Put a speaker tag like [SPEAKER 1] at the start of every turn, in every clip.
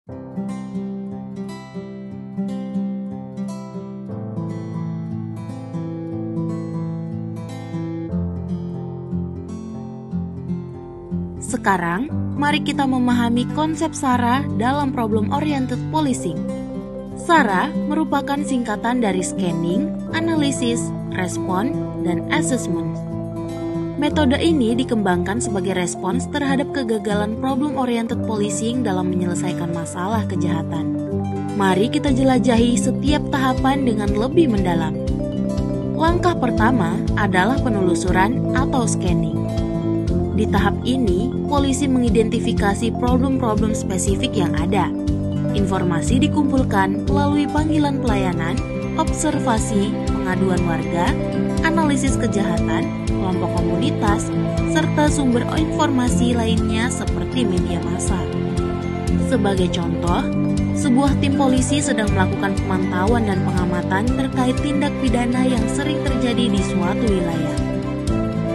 [SPEAKER 1] Sekarang, mari kita memahami konsep SARA dalam problem-oriented policing. SARA merupakan singkatan dari scanning, analisis, respon, dan assessment. Metode ini dikembangkan sebagai respons terhadap kegagalan problem-oriented policing dalam menyelesaikan masalah kejahatan. Mari kita jelajahi setiap tahapan dengan lebih mendalam. Langkah pertama adalah penelusuran atau scanning. Di tahap ini, polisi mengidentifikasi problem-problem spesifik yang ada. Informasi dikumpulkan melalui panggilan pelayanan, observasi, pengaduan warga, analisis kejahatan, kelompok komunitas, serta sumber informasi lainnya seperti media massa. Sebagai contoh, sebuah tim polisi sedang melakukan pemantauan dan pengamatan terkait tindak pidana yang sering terjadi di suatu wilayah.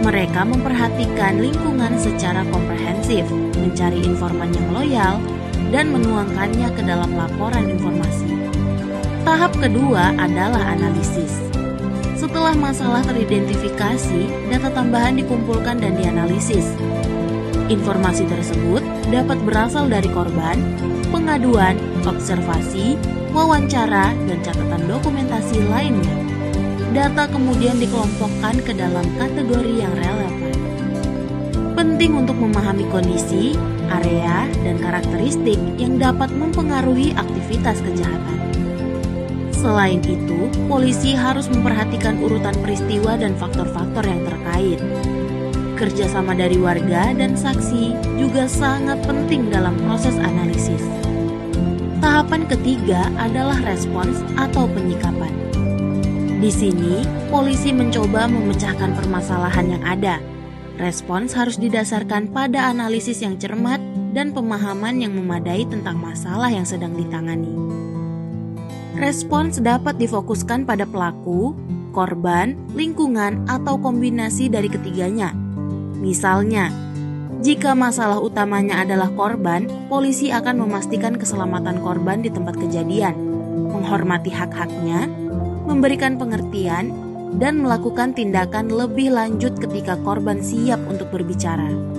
[SPEAKER 1] Mereka memperhatikan lingkungan secara komprehensif, mencari informan yang loyal, dan menuangkannya ke dalam laporan informasi. Tahap kedua adalah analisis. Setelah masalah teridentifikasi, data tambahan dikumpulkan dan dianalisis. Informasi tersebut dapat berasal dari korban, pengaduan, observasi, wawancara, dan catatan dokumentasi lainnya. Data kemudian dikelompokkan ke dalam kategori yang relevan. Penting untuk memahami kondisi, area, dan karakteristik yang dapat mempengaruhi aktivitas kejahatan. Selain itu, polisi harus memperhatikan urutan peristiwa dan faktor-faktor yang terkait. Kerjasama dari warga dan saksi juga sangat penting dalam proses analisis. Tahapan ketiga adalah respons atau penyikapan. Di sini, polisi mencoba memecahkan permasalahan yang ada. Respons harus didasarkan pada analisis yang cermat dan pemahaman yang memadai tentang masalah yang sedang ditangani. Respons dapat difokuskan pada pelaku, korban, lingkungan, atau kombinasi dari ketiganya. Misalnya, jika masalah utamanya adalah korban, polisi akan memastikan keselamatan korban di tempat kejadian, menghormati hak-haknya, memberikan pengertian, dan melakukan tindakan lebih lanjut ketika korban siap untuk berbicara.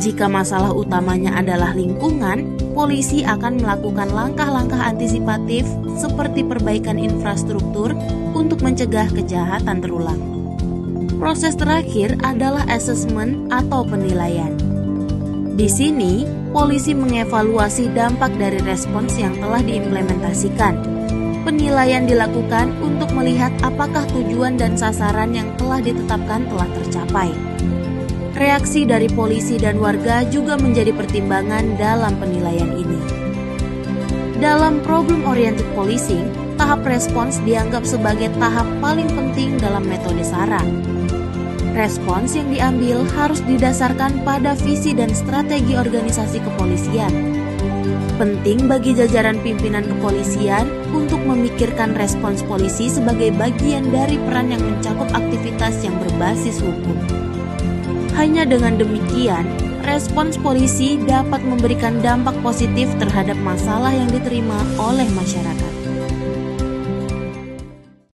[SPEAKER 1] Jika masalah utamanya adalah lingkungan, polisi akan melakukan langkah-langkah antisipatif seperti perbaikan infrastruktur untuk mencegah kejahatan terulang. Proses terakhir adalah asesmen atau penilaian. Di sini, polisi mengevaluasi dampak dari respons yang telah diimplementasikan. Penilaian dilakukan untuk melihat apakah tujuan dan sasaran yang telah ditetapkan telah tercapai. Reaksi dari polisi dan warga juga menjadi pertimbangan dalam penilaian ini. Dalam problem-oriented policing, tahap respons dianggap sebagai tahap paling penting dalam metode SARA. Respons yang diambil harus didasarkan pada visi dan strategi organisasi kepolisian. Penting bagi jajaran pimpinan kepolisian untuk memikirkan respons polisi sebagai bagian dari peran yang mencakup aktivitas yang berbasis hukum. Hanya dengan demikian, respons polisi dapat memberikan dampak positif terhadap masalah yang diterima oleh masyarakat.